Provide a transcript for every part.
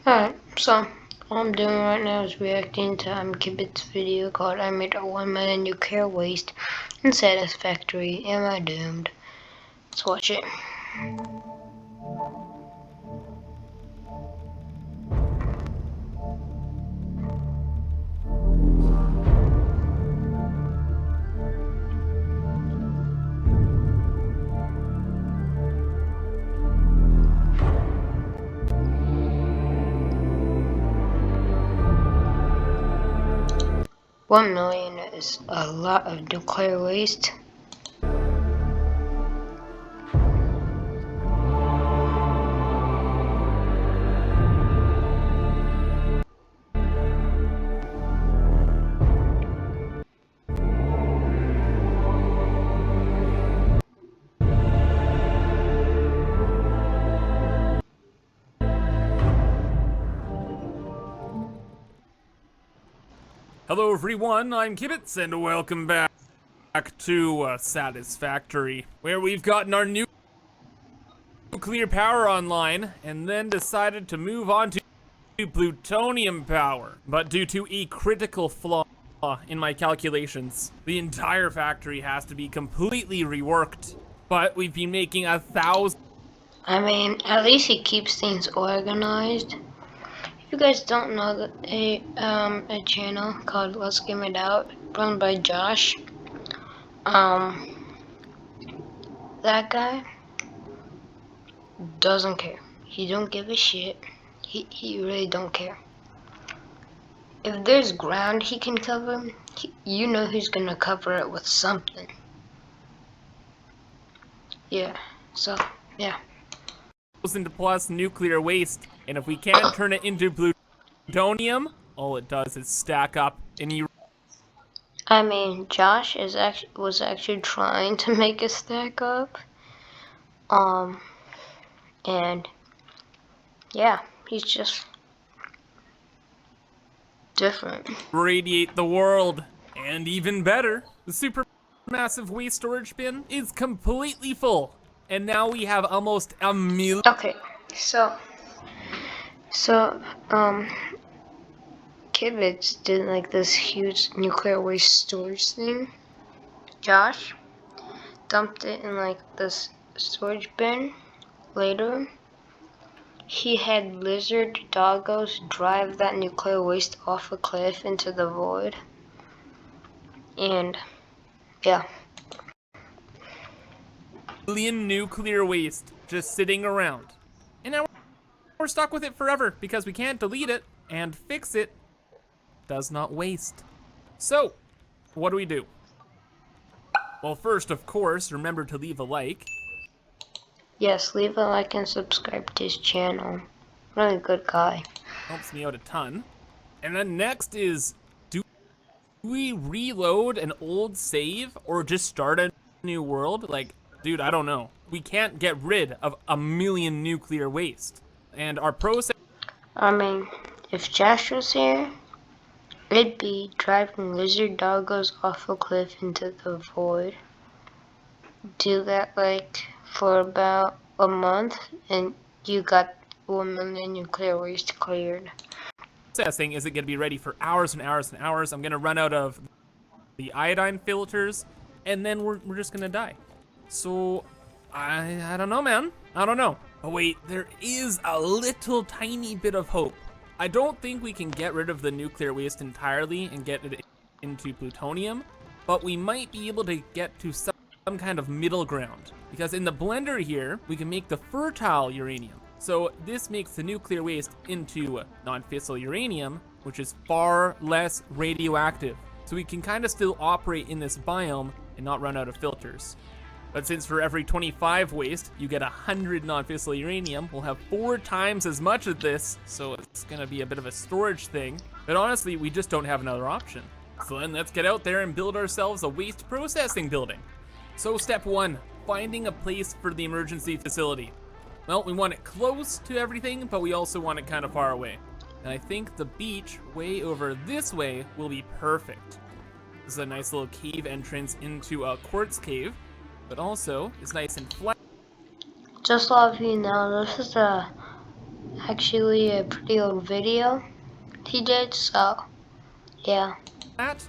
Alright, so all I'm doing right now is reacting to Kibit's video called I Made a 1 Million Nuclear Waste in Satisfactory. Am I doomed? Let's watch it. $1 million is a lot of nuclear waste. Hello everyone, I'm Kibitz, and welcome back to Satisfactory, where we've gotten our new nuclear power online, and then decided to move on to plutonium power. But due to a critical flaw in my calculations, the entire factory has to be completely reworked. But we've been making 1,000... I mean, at least he keeps things organized. If you guys don't know, a channel called Let's Game It Out, run by Josh. That guy doesn't care. He don't give a shit. He really don't care. If there's ground he can cover, you know he's gonna cover it with something. Yeah, so, yeah. plus nuclear waste, and if we can't turn it into plutonium, all it does is stack up and I mean, Josh was actually trying to make a stack up. And yeah, he's just different. radiate the world. And even better, the supermassive waste storage bin is completely full. And now we have almost 1 million. Okay, so Kibitz did like this huge nuclear waste storage thing. Josh dumped it in like this storage bin. Later, he had lizard doggos drive that nuclear waste off a cliff into the void. And yeah. Million nuclear waste just sitting around. And now we're stuck with it forever because we can't delete it, and fix it does not waste. So, what do we do? Well, first, of course, remember to leave a like. Yes, leave a like and subscribe to his channel. Really good guy. Helps me out a ton. And then next is, do we reload an old save or just start a new world? Like, dude, I don't know. We can't get rid of 1 million nuclear waste. And our process... I mean, if Josh was here, it'd be driving lizard doggos off a cliff into the void. Do that like for about a month, and you got 1 million nuclear waste cleared. Processing isn't going to be ready for hours and hours and hours. I'm going to run out of the iodine filters, and then we're just going to die. So, I don't know, man. I don't know. Oh, wait, there is a little tiny bit of hope. I don't think we can get rid of the nuclear waste entirely and get it into plutonium, but we might be able to get to some kind of middle ground. Because in the blender here, we can make the fertile uranium. So this makes the nuclear waste into non-fissile uranium, which is far less radioactive. So we can kind of still operate in this biome and not run out of filters. But since for every 25 waste, you get 100 non-fissile uranium, we'll have 4 times as much of this, so it's gonna be a bit of a storage thing. But honestly, we just don't have another option. So then let's get out there and build ourselves a waste processing building. So step 1, finding a place for the emergency facility. Well, we want it close to everything, but we also want it kind of far away. And I think the beach way over this way will be perfect. This is a nice little cave entrance into a quartz cave, but also it's nice and flat. Just to let you know, this is a actually a pretty old video he did, so yeah. That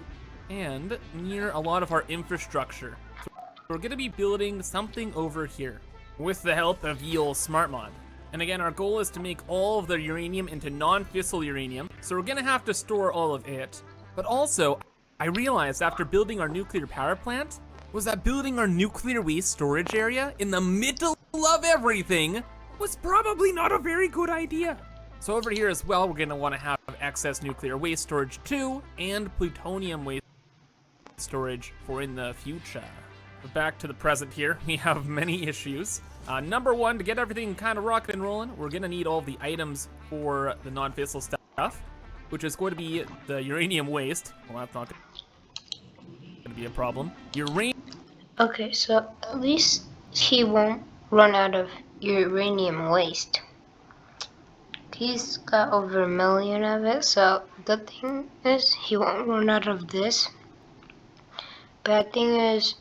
and near a lot of our infrastructure. So we're gonna be building something over here with the help of Yeol SmartMod. And again, our goal is to make all of the uranium into non-fissile uranium, so we're gonna have to store all of it. But also, I realized after building our nuclear power plant, was that building our nuclear waste storage area in the middle of everything was probably not a very good idea. So over here as well, we're gonna wanna have excess nuclear waste storage too, and plutonium waste storage for in the future. But back to the present here, we have many issues. Number one, to get everything kind of rocking and rolling, we're gonna need all the items for the non-fissile stuff, which is going to be the uranium waste. Well, that's not gonna be a problem. Okay, so at least he won't run out of uranium waste. He's got over 1 million of it, so the thing is he won't run out of this. Bad thing is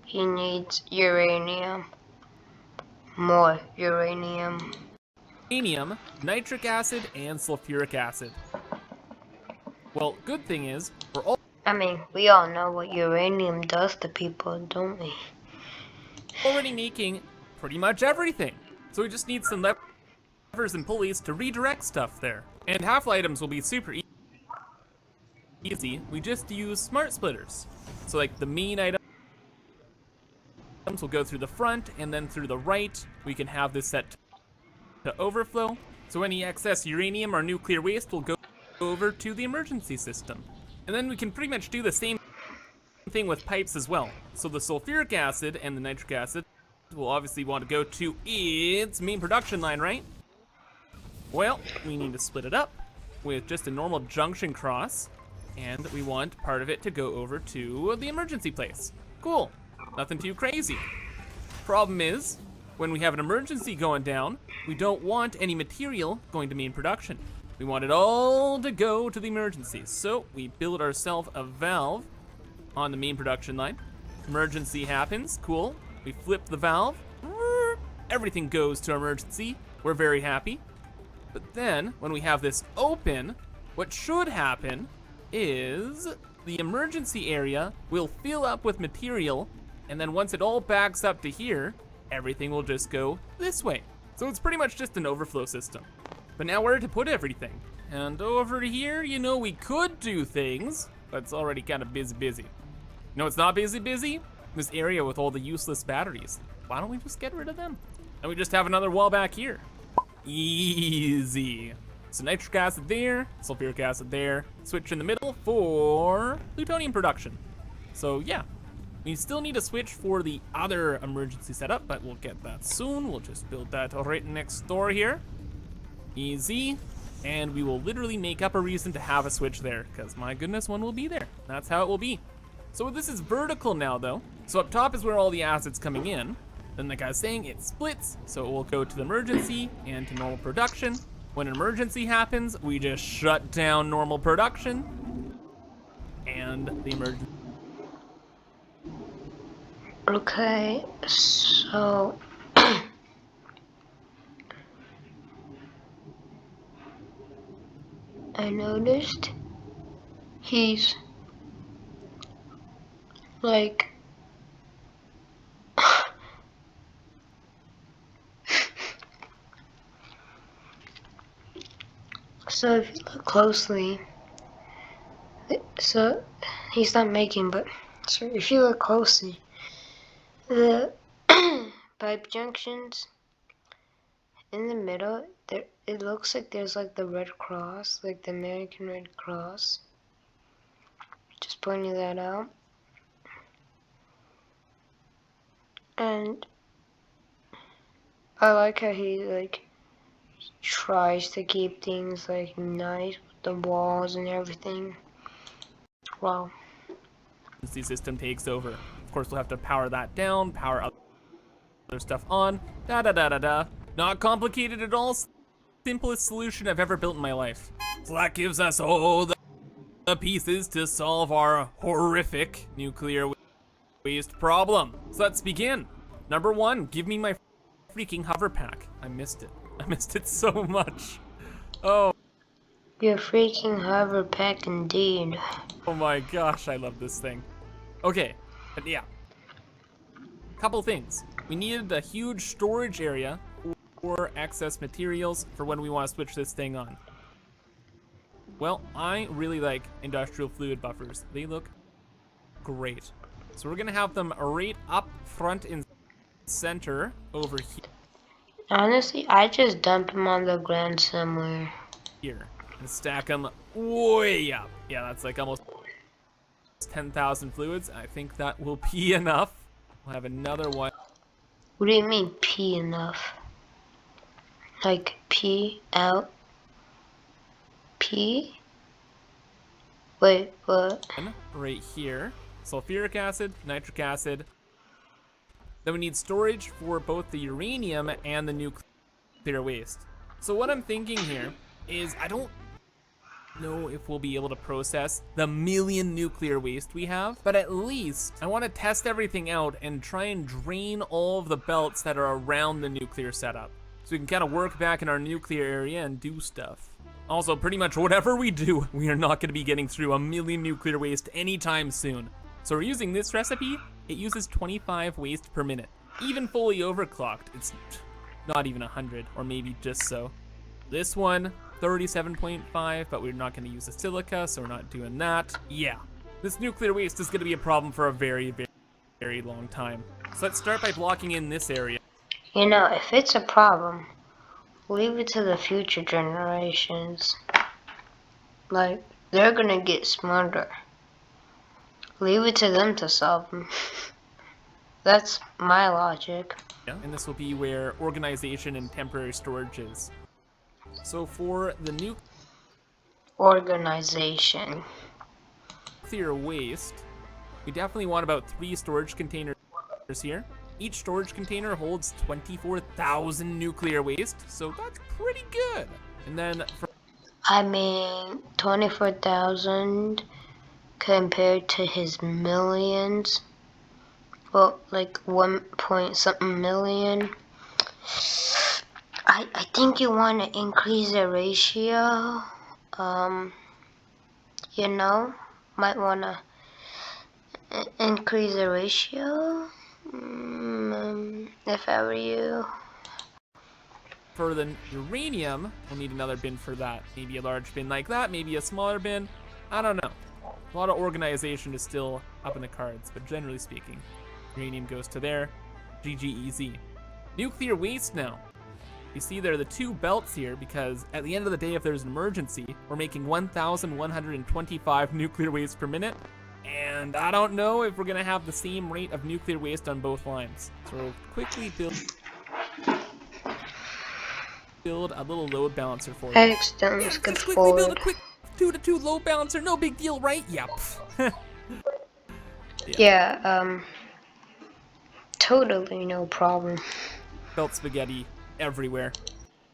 he needs uranium. More uranium. Uranium, nitric acid, and sulfuric acid. Well, good thing is, I mean, we all know what uranium does to people, don't we? already making pretty much everything. So we just need some levers and pulleys to redirect stuff there. And half items will be super easy. We just use smart splitters. So like the main items will go through the front, and then through the right, we can have this set to overflow. So any excess uranium or nuclear waste will go over to the emergency system. And then we can pretty much do the same thing with pipes as well. So the sulfuric acid and the nitric acid will obviously want to go to its main production line, right? Well, we need to split it up with just a normal junction cross, and we want part of it to go over to the emergency place. Cool, nothing too crazy. Problem is, when we have an emergency going down, we don't want any material going to main production. We want it all to go to the emergency. So we build ourselves a valve on the main production line. Emergency happens, cool. We flip the valve, everything goes to emergency. We're very happy. But then when we have this open, what should happen is the emergency area will fill up with material, and then once it all backs up to here, everything will just go this way. So it's pretty much just an overflow system. But now where to put everything? And over here, you know, we could do things, but it's already kind of busy. No, it's not busy. This area with all the useless batteries. Why don't we just get rid of them? And we just have another wall back here. Easy. So nitric acid there, sulfuric acid there, switch in the middle for plutonium production. So yeah, we still need a switch for the other emergency setup, but we'll get that soon. We'll just build that right next door here. Easy. And we will literally make up a reason to have a switch there, because my goodness, one will be there. That's how it will be. So this is vertical now though. So up top is where all the acid's coming in. Then like I was saying, it splits, so it will go to the emergency and to normal production. When an emergency happens, we just shut down normal production and the emergency. Okay, so I noticed he's like so if you look closely, so he's not making, but so if you look closely, the pipe junctions in the middle, there it looks like there's like the Red Cross, like the American Red Cross. Just pointing that out. And I like how he like tries to keep things like nice with the walls and everything. Wow. The system takes over. Of course, we'll have to power that down, power other stuff on, da. Not complicated at all. Simplest solution I've ever built in my life. So that gives us all the pieces to solve our horrific nuclear waste problem. So let's begin. Number one, give me my freaking hover pack. I missed it. I missed it so much. Oh. Your freaking hover pack indeed. Oh my gosh, I love this thing. Okay, but yeah. Couple things. We needed a huge storage area for excess materials for when we want to switch this thing on. Well, I really like industrial fluid buffers. They look great. So we're gonna have them right up front and center over Honestly, I just dump them on the ground somewhere. here and stack them way up. Yeah, that's like almost 10,000 fluids. I think that will be enough. We'll have another one. What do you mean pee enough? Like pee out? Pee? Wait, what? Right here. Sulfuric acid, nitric acid. Then we need storage for both the uranium and the nuclear waste. So what I'm thinking here is I don't know if we'll be able to process the million nuclear waste we have, but at least I want to test everything out and try and drain all of the belts that are around the nuclear setup. So we can kind of work back in our nuclear area and do stuff. Also, pretty much whatever we do, we are not going to be getting through a million nuclear waste anytime soon. So we're using this recipe. It uses 25 waste per minute. Even fully overclocked, it's not even 100, or maybe just so. This one, 37.5, but we're not going to use the silica, so we're not doing that. Yeah, this nuclear waste is going to be a problem for a very, very, very long time. So let's start by blocking in this area. You know, if it's a problem, leave it to the future generations. Like, they're gonna get smarter. Leave it to them to solve them. That's my logic. Yeah, and this will be where organization and temporary storage is. So for the Organization. nuclear waste, we definitely want about 3 storage containers here. Each storage container holds 24,000 nuclear waste, so that's pretty good. And then for I mean, 24,000 compared to his millions. Well, like 1 point something million. I think you want to increase the ratio. You know, might want to increase the ratio. If I were you. For the uranium, we'll need another bin for that. Maybe a large bin like that, maybe a smaller bin. I don't know. A lot of organization is still up in the cards, but generally speaking, uranium goes to there. GG. Nuclear waste now. You see there are the 2 belts here because at the end of the day, if there's an emergency, we're making 1,125 nuclear waste per minute. And I don't know if we're gonna have the same rate of nuclear waste on both lines. So we'll quickly build a little load balancer for it. I accidentally skipped forward. Build a quick 2-to-2 load balancer, no big deal, right? Yep. Yeah, totally no problem. Belt spaghetti everywhere.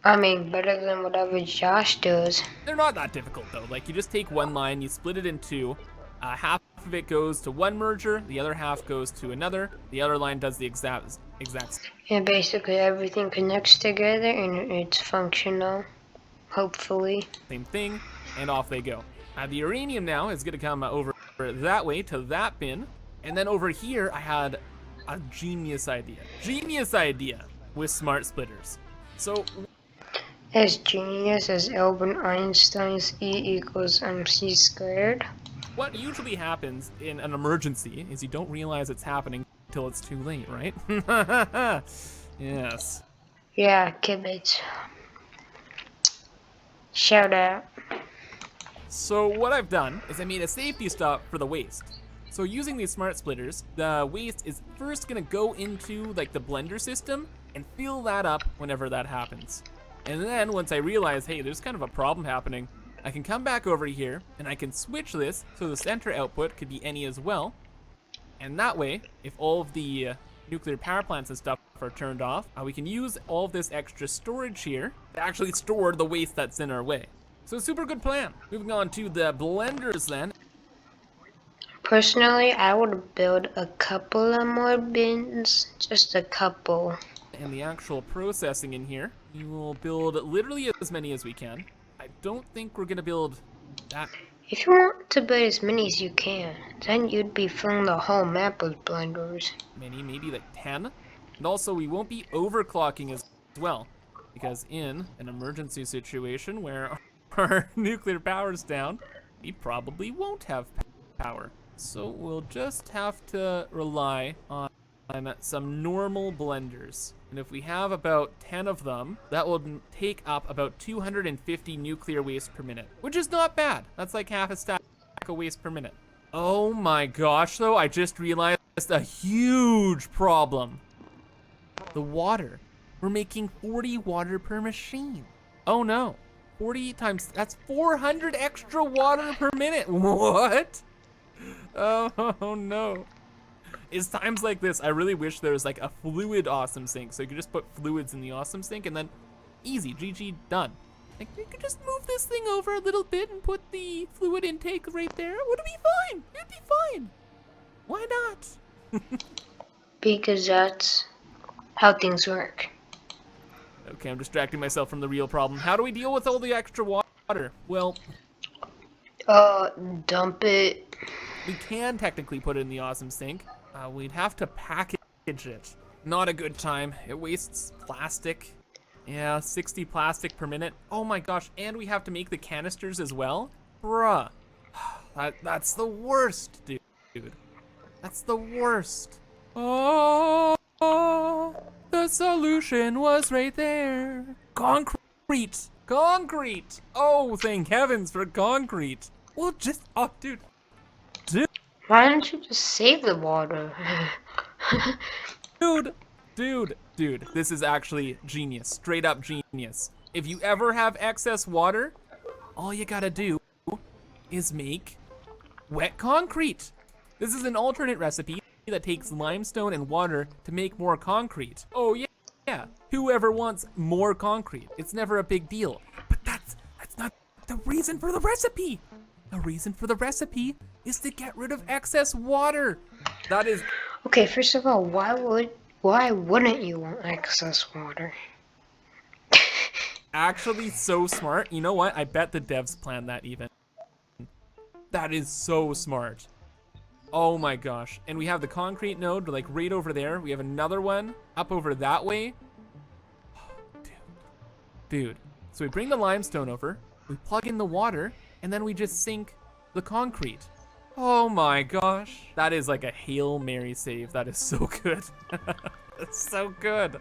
I mean, better than whatever Josh does. They're not that difficult though. Like you just take one line, you split it in 2. Half of it goes to one merger, the other half goes to another. The other line does the exact. And basically everything connects together and it's functional, hopefully. Same thing, and off they go. The uranium now is gonna come over that way to that bin, and then over here I had a genius idea with smart splitters. So As genius as Albert Einstein's E=mc squared. what usually happens in an emergency is you don't realize it's happening until it's too late, right? Yes. Yeah, Kibbits. Shout out. So what I've done is I made a safety stop for the waste. So using these smart splitters, the waste is first gonna go into like the blender system and fill that up whenever that happens. And then once I realize, hey, there's kind of a problem happening, I can come back over here and I can switch this so the center output could be any as well. And that way, if all of the nuclear power plants and stuff are turned off, we can use all of this extra storage here to actually store the waste that's in our way. So super good plan. Moving on to the blenders then. Personally, I would build a couple of more bins, just a couple. and the actual processing in here, we will build literally as many as we can. I don't think we're gonna build that If you want to build as many as you can, then you'd be filling the whole map with blenders. many, maybe like 10. And also, we won't be overclocking as well, because in an emergency situation where our nuclear power's down, we probably won't have power. So we'll just have to rely on some normal blenders. And if we have about 10 of them, that will take up about 250 nuclear waste per minute, which is not bad. That's like half a stack of waste per minute. Oh my gosh, though, I just realized a huge problem. The water. We're making 40 water per machine. Oh no. 40 times, that's 400 extra water per minute. What? Oh no. It's times like this, I really wish there was like a fluid awesome sink, so you could just put fluids in the awesome sink and then easy, GG, done. Like, you could just move this thing over a little bit and put the fluid intake right there. It would be fine. It'd be fine. Why not? Because that's how things work. Okay, I'm distracting myself from the real problem. How do we deal with all the extra water? Well, dump it. we can technically put it in the awesome sink. We'd have to package it. Not a good time. It wastes plastic. Yeah, 60 plastic per minute. Oh my gosh, and we have to make the canisters as well? Bruh. That's the worst, dude. That's the worst. Oh, the solution was right there. Concrete. Concrete. Oh, thank heavens for concrete. Well, just, oh, dude. Why don't you just save the water? Dude, this is actually genius. Straight up genius. If you ever have excess water, all you gotta do is make wet concrete. This is an alternate recipe that takes limestone and water to make more concrete. Oh yeah. Whoever wants more concrete? It's never a big deal. But that's not the reason for the recipe. The reason for the recipe is to get rid of excess water. That is... Okay, first of all, why wouldn't you want excess water? Actually so smart. You know what? I bet the devs planned that even. That is so smart. Oh my gosh. And we have the concrete node like right over there. We have another one up over that way. Oh, dude. So we bring the limestone over, we plug in the water, and then we just sink the concrete. Oh my gosh. That is like a Hail Mary save. That is so good. That's so good.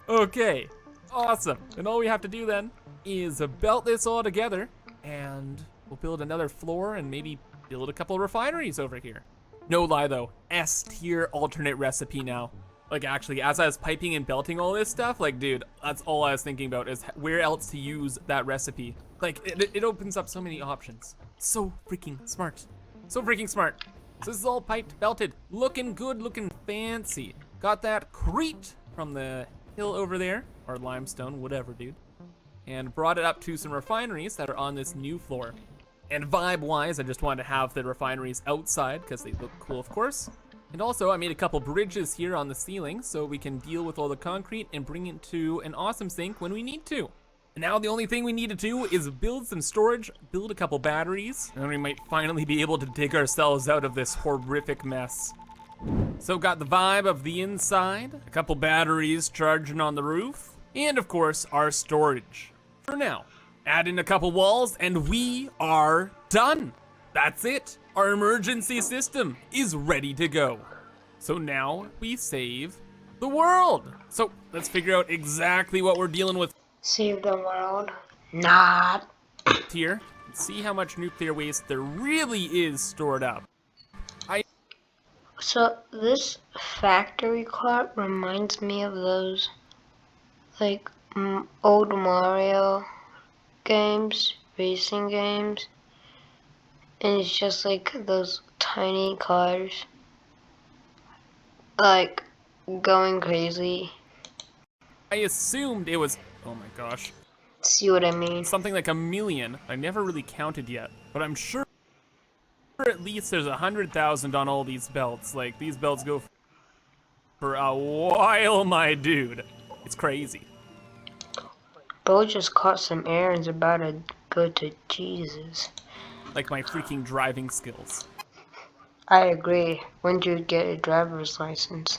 Okay, awesome. And all we have to do then is belt this all together and we'll build another floor and maybe build a couple of refineries over here. No lie though, S tier alternate recipe now. Like actually, as I was piping and belting all this stuff, like dude, that's all I was thinking about is where else to use that recipe. Like it opens up so many options. So freaking smart. So freaking smart. So this is all piped, belted, looking good, looking fancy. Got that crete from the hill over there, or limestone, whatever, dude. And brought it up to some refineries that are on this new floor. And vibe-wise, I just wanted to have the refineries outside because they look cool, of course. And also, I made a couple bridges here on the ceiling so we can deal with all the concrete and bring it to an awesome sink when we need to. And now the only thing we need to do is build some storage, build a couple batteries, and we might finally be able to dig ourselves out of this horrific mess. So got the vibe of the inside, a couple batteries charging on the roof, and of course our storage. For now, add in a couple walls and we are done. That's it. Our emergency system is ready to go. So now we save the world. So let's figure out exactly what we're dealing with Save the world? Not. here. See how much nuclear waste there really is stored up. So this factory clock reminds me of those like old Mario games, racing games, and it's just like those tiny cars like going crazy. I assumed it was, oh my gosh, See what I mean? something like 1 million. I never really counted yet, but I'm sure at least there's 100,000 on all these belts. Like these belts go for a while, my dude. It's crazy. Bo just caught some air and's about to go to Jesus. Like my freaking driving skills. I agree. When do you get a driver's license?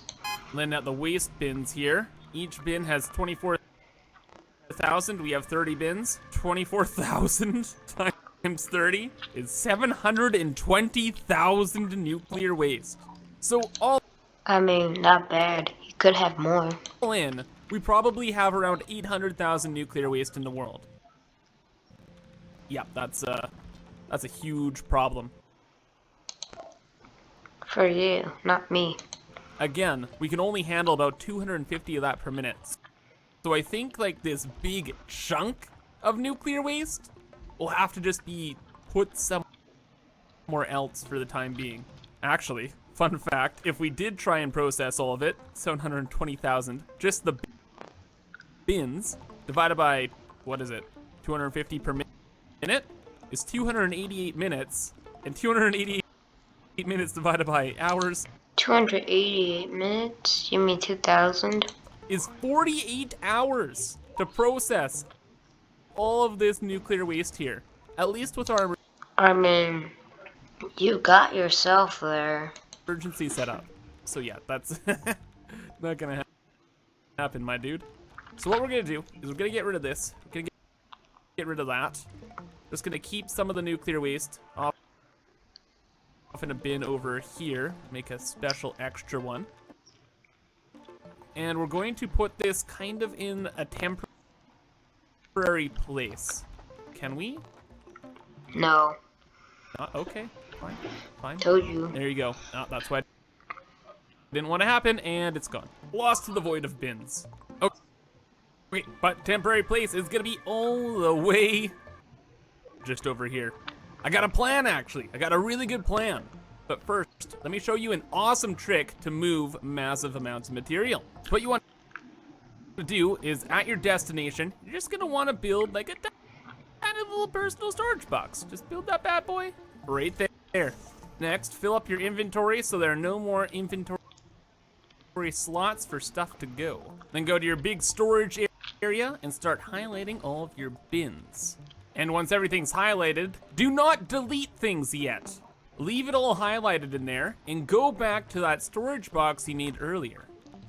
And then at the waste bins here, each bin has 24,000. We have 30 bins. 24,000 times 30 is 720,000 nuclear waste. So all I mean, not bad. You could have more. in, we probably have around 800,000 nuclear waste in the world. Yeah, that's a huge problem. For you, not me. Again, we can only handle about 250 of that per minute. So I think like this big chunk of nuclear waste will have to just be put somewhere else for the time being. Actually, fun fact, if we did try and process all of it, 720,000, just the bins divided by, what is it, 250 per minute is 288 minutes, and 288 minutes divided by hours 288 minutes? You mean 2,000? is 48 hours to process all of this nuclear waste here. At least with our I mean, you got yourself there. emergency setup. So yeah, that's not gonna happen, my dude. So what we're gonna do is we're gonna get rid of this. We're gonna get rid of that. Just gonna keep some of the nuclear waste off in a bin over here. Make a special extra one. And we're going to put this kind of in a temporary place. Can we? No. Okay, fine, fine. Told you. There you go. That's why I didn't want to happen, and it's gone. Lost to the void of bins. Okay, wait, but temporary place is gonna be all the way just over here. I got a plan, actually. I got a really good plan. But first, let me show you an awesome trick to move massive amounts of material. So what you want to do is, at your destination, you're just gonna want to build like a tiny little personal storage box. Just build that bad boy right there. Next, fill up your inventory so there are no more inventory slots for stuff to go. Then go to your big storage area and start highlighting all of your bins. And once everything's highlighted, do not delete things yet. Leave it all highlighted in there and go back to that storage box you made earlier.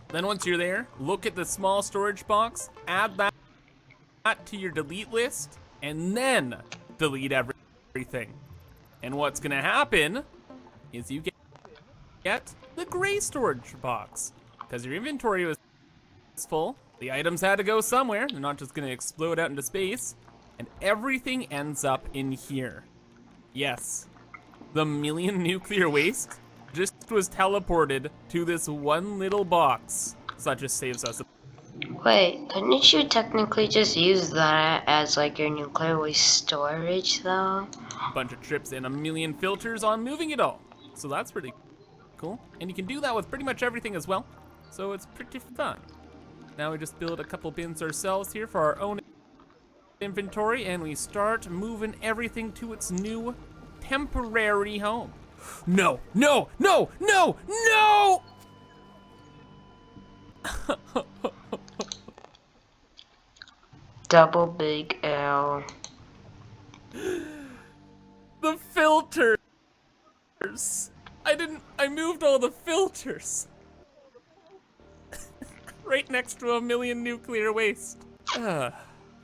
Then once you're there, look at the small storage box, add that to your delete list, and then delete everything. And what's gonna happen is you get the gray storage box. Because your inventory was full, the items had to go somewhere, they're not just gonna explode out into space, and everything ends up in here. Yes, the million nuclear waste just was teleported to this one little box. So that just saves us Wait, couldn't you technically just use that as like your nuclear waste storage though? a bunch of trips and a million filters on moving it all. So that's pretty cool. And you can do that with pretty much everything as well. So it's pretty fun. Now we just build a couple bins ourselves here for our own inventory, and we start moving everything to its new temporary home. No, no, no, no, no! Double big L. The filters! I moved all the filters. Right next to a million nuclear waste.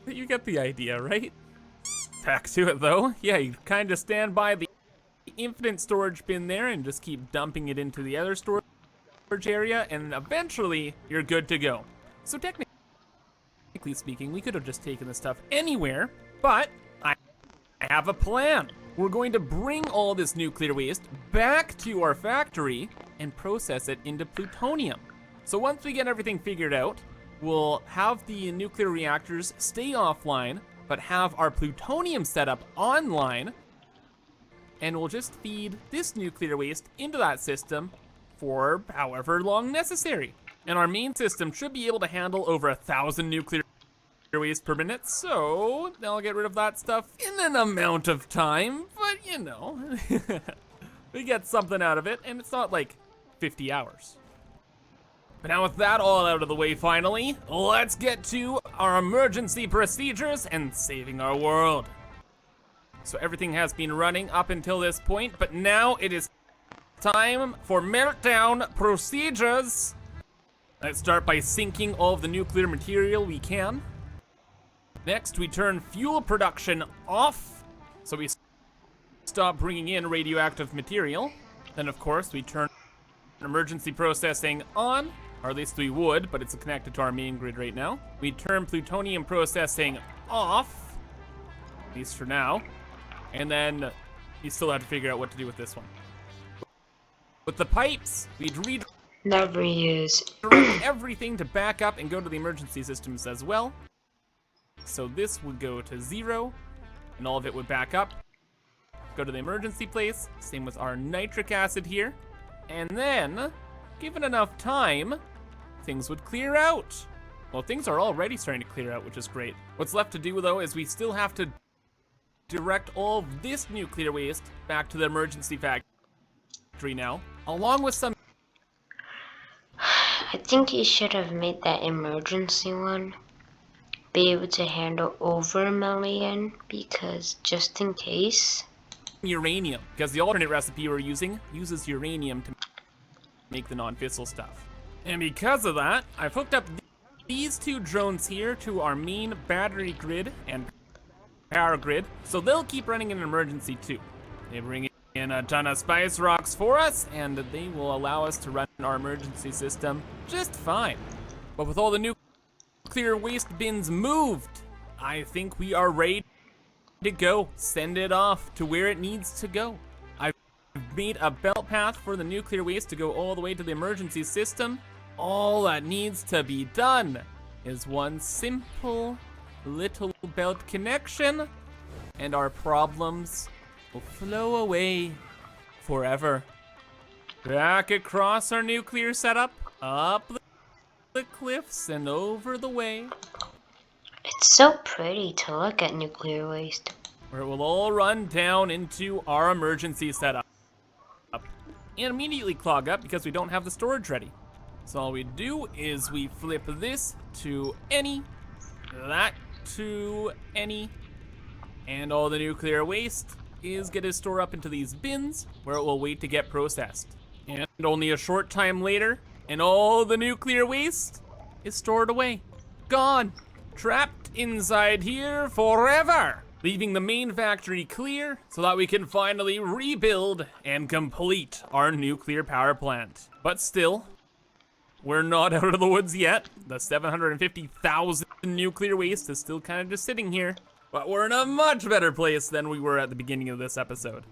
You get the idea, right? Back to it though. Yeah, you kind of stand by the infinite storage bin there and just keep dumping it into the other storage area, and eventually you're good to go. So technically speaking, we could have just taken this stuff anywhere, but I have a plan. We're going to bring all this nuclear waste back to our factory and process it into plutonium. So once we get everything figured out, we'll have the nuclear reactors stay offline, but have our plutonium setup online, and we'll just feed this nuclear waste into that system for however long necessary. And our main system should be able to handle over 1,000 nuclear waste per minute, so I'll get rid of that stuff in an amount of time, but you know, we get something out of it, and it's not like 50 hours. But now with that all out of the way finally, let's get to our emergency procedures and saving our world. So everything has been running up until this point, but now it is time for meltdown procedures. Let's start by sinking all of the nuclear material we can. Next, we turn fuel production off, so we stop bringing in radioactive material. Then, of course, we turn emergency processing on, or at least we would, but it's connected to our main grid right now. We turn plutonium processing off, at least for now. And then you still have to figure out what to do with this one. With the pipes, we'd Never use. redirect everything to back up and go to the emergency systems as well. So this would go to 0, and all of it would back up, go to the emergency place. Same with our nitric acid here. And then, given enough time, things would clear out. Well, things are already starting to clear out, which is great. What's left to do, though, is we still have to direct all of this nuclear waste back to the emergency factory now, along with some... I think you should have made that emergency one be able to handle over 1 million, because just in case. uranium, because the alternate recipe we're using uses uranium to make the non-fissile stuff. And because of that, I've hooked up these two drones here to our main battery grid and power grid, so they'll keep running in an emergency too. They bring in a ton of spice rocks for us, and they will allow us to run our emergency system just fine. But with all the nuclear waste bins moved, I think we are ready to go. Send it off to where it needs to go. I've made a belt path for the nuclear waste to go all the way to the emergency system. All that needs to be done is one simple little belt connection, and our problems will flow away forever. Back across our nuclear setup, up the cliffs and over the way, It's so pretty to look at nuclear waste. where it will all run down into our emergency setup and immediately clog up because we don't have the storage ready. So all we do is we flip this to any, that to any, and all the nuclear waste is going to store up into these bins where it will wait to get processed. And only a short time later, and all the nuclear waste is stored away, gone, trapped inside here forever, leaving the main factory clear so that we can finally rebuild and complete our nuclear power plant. But still, we're not out of the woods yet. The 750,000 nuclear waste is still kind of just sitting here, but we're in a much better place than we were at the beginning of this episode.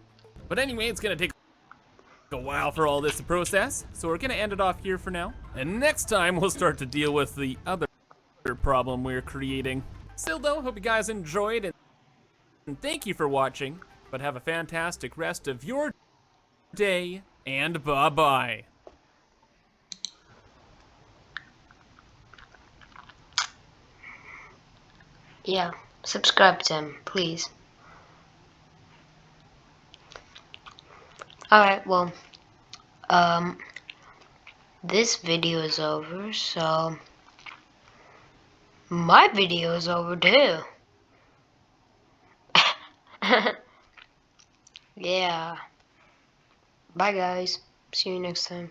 But anyway, it's gonna take a while for all this to process, so we're gonna end it off here for now. And next time, we'll start to deal with the other problem we're creating. Still though, hope you guys enjoyed, and thank you for watching, but have a fantastic rest of your day, and bye-bye. Yeah, subscribe to him, please. Alright, well, this video is over, so my video is over too. Yeah. Bye guys. See you next time.